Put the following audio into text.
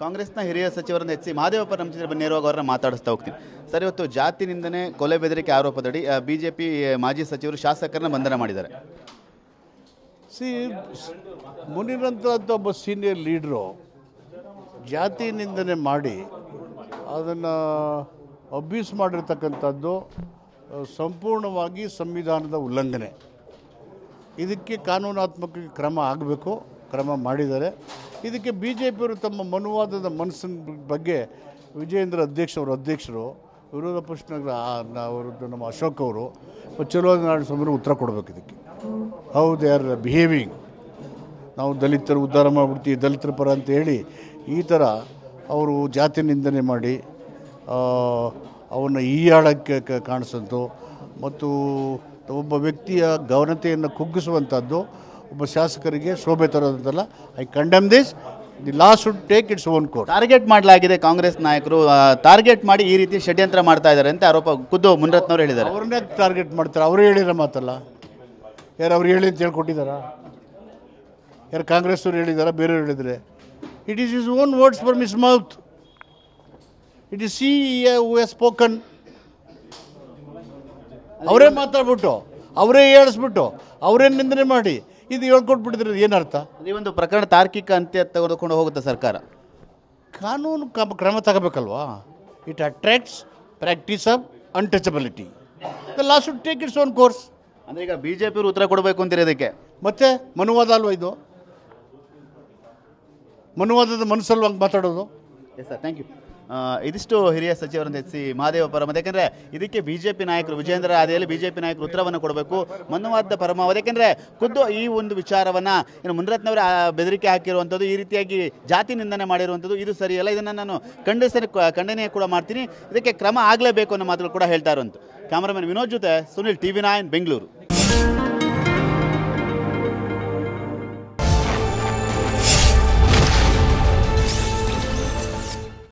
ಕಾಂಗ್ರೆಸ್ನ ಹಿರಿಯ ಸಚಿವರನ್ನು ಎಚ್ ಸಿ ಮಹದೇವಪ್ಪ ನಮ್ಮ ಜೊತೆ ನೇರವಾಗಿ ಅವರನ್ನ ಮಾತಾಡಿಸ್ತಾ ಹೋಗ್ತೀನಿ. ಸರ್, ಇವತ್ತು ಜಾತಿ ನಿಂದನೆ ಕೊಲೆ ಬೆದರಿಕೆ ಆರೋಪದಡಿ ಬಿಜೆಪಿ ಮಾಜಿ ಸಚಿವರು ಶಾಸಕರನ್ನ ಬಂಧನ ಮಾಡಿದ್ದಾರೆ. ಮುನಿರಂತ ಒಬ್ಬ ಸೀನಿಯರ್ ಲೀಡ್ರು ಜಾತಿ ನಿಂದನೆ ಮಾಡಿ ಅದನ್ನು ಅಬ್ಯೂಸ್ ಮಾಡಿರ್ತಕ್ಕಂಥದ್ದು ಸಂಪೂರ್ಣವಾಗಿ ಸಂವಿಧಾನದ ಉಲ್ಲಂಘನೆ. ಇದಕ್ಕೆ ಕಾನೂನಾತ್ಮಕ ಕ್ರಮ ಆಗಬೇಕು, ಕ್ರಮ ಮಾಡಿದ್ದಾರೆ. ಇದಕ್ಕೆ ಬಿ ಜೆ ಪಿಯವರು ತಮ್ಮ ಮನುವಾದದ ಮನಸ್ಸಿನ ಬಗ್ಗೆ ವಿಜಯೇಂದ್ರ ಅಧ್ಯಕ್ಷರು ವಿರೋಧ ಪಕ್ಷದ ಅವರದ್ದು ನಮ್ಮ ಅಶೋಕ್ ಅವರು ಚಲೋನಾಡು ಸ್ವಾಮಿ ಉತ್ತರ ಕೊಡಬೇಕು. ಇದಕ್ಕೆ ಹೌ ದೇ ಆರ್ ಬಿಹೇವಿಂಗ್. ನಾವು ದಲಿತರು ಉದ್ಧಾರ ಮಾಡಿಬಿಡ್ತೀವಿ, ದಲಿತರ ಪರ ಅಂತ ಹೇಳಿ ಈ ಥರ ಅವರು ಜಾತಿ ನಿಂದನೆ ಮಾಡಿ ಅವನ್ನ ಈಯಾಳಕ್ಕೆ ಕಾಣಿಸೋದು ಮತ್ತು ಒಬ್ಬ ವ್ಯಕ್ತಿಯ ಗೌರವತೆಯನ್ನು ಕುಗ್ಗಿಸುವಂಥದ್ದು ಒಬ್ಬ ಶಾಸಕರಿಗೆ ಶೋಭೆ ತರೋದಂತಲ್ಲ. I condemn this. The law should take its own course. Target ಮಾಡಲಾಗಿದೆ, ಕಾಂಗ್ರೆಸ್ ನಾಯಕರು ಟಾರ್ಗೆಟ್ ಮಾಡಿ ಈ ರೀತಿ ಷಡ್ಯಂತ್ರ ಮಾಡ್ತಾ ಇದ್ದಾರೆ ಅಂತ ಆರೋಪ ಖುದ್ದು ಮುನಿರತ್ನವರು ಹೇಳಿದ್ದಾರೆ. ಅವ್ರನ್ನೇ ಟಾರ್ಗೆಟ್ ಮಾಡ್ತಾರೆ, ಅವರು ಹೇಳಿರೋ ಮಾತಲ್ಲ. ಯಾರು ಅವ್ರು ಹೇಳಿ ಅಂತ ಹೇಳ್ಕೊಟ್ಟಿದ್ದಾರಾ? ಯಾರು ಕಾಂಗ್ರೆಸ್ಸವ್ರು ಹೇಳಿದಾರಾ? ಬೇರೆಯವ್ರು ಹೇಳಿದರೆ it is his own words from his mouth. It is C who has spoken. ಅವರೇ ಮಾತಾಡ್ಬಿಟ್ಟು ಅವರೇ ಹೇಳಿಸ್ಬಿಟ್ಟು ಅವರೇ ನಿಂದನೆ ಮಾಡಿ ಇದು ಹೇಳ್ಕೊಟ್ಬಿಟ್ಟಿದ್ರೆ ಏನರ್ಥ? ಈ ಒಂದು ಪ್ರಕರಣ ತಾರ್ಕಿಕ ಅಂತ್ಯ ತೆಗೆದುಕೊಂಡು ಹೋಗುತ್ತೆ ಸರ್ಕಾರ. ಕಾನೂನು ಕ್ರಮ ತಗೋಬೇಕಲ್ವಾ? It attracts practice of untouchability. The law should take its own course. ಅಂದರೆ ಈಗ ಬಿ ಜೆ ಪಿಯವರು ಉತ್ತರ ಕೊಡಬೇಕು ಅಂತಿರೋದಕ್ಕೆ ಮತ್ತೆ ಮನುವಾದ ಅಲ್ವಾ ಇದು? ಮನುವಾದದ ಮನಸ್ಸಲ್ವ ಮಾತಾಡೋದು? Yes sir, thank you. ಇದಿಷ್ಟು ಹಿರಿಯ ಸಚಿವರಂತ ಎಚ್ ಸಿ ಮಹದೇವಪ್ಪ ಪರಮಾವಧಿ. ಯಾಕೆಂದರೆ ಇದಕ್ಕೆ ಬಿಜೆಪಿ ನಾಯಕರು ವಿಜೇಂದ್ರ ಆದಿಯಲ್ಲಿ ಬಿಜೆಪಿ ನಾಯಕರು ಉತ್ತರವನ್ನು ಕೊಡಬೇಕು. ಮನುವಾದ ಪರಮಾವಧಿ. ಯಾಕೆಂದರೆ ಖುದ್ದು ಈ ಒಂದು ವಿಚಾರವನ್ನು ಇನ್ನು ಮುನಿರತ್ನವರೇ ಬೆದರಿಕೆ ಹಾಕಿರುವಂಥದ್ದು, ಈ ರೀತಿಯಾಗಿ ಜಾತಿ ನಿಂದನೆ ಮಾಡಿರುವಂಥದ್ದು ಇದು ಸರಿಯಲ್ಲ. ಇದನ್ನು ನಾನು ಖಂಡನೆ ಕೂಡ ಮಾಡ್ತೀನಿ. ಇದಕ್ಕೆ ಕ್ರಮ ಆಗಲೇಬೇಕು ಅನ್ನೋ ಮಾತುಗಳು ಕೂಡ ಹೇಳ್ತಾ ಇರುವಂಥ. ಕ್ಯಾಮರಾಮನ್ ವಿನೋದ್ ಜೊತೆ ಸುನಿಲ್, TV9 ಬೆಂಗಳೂರು.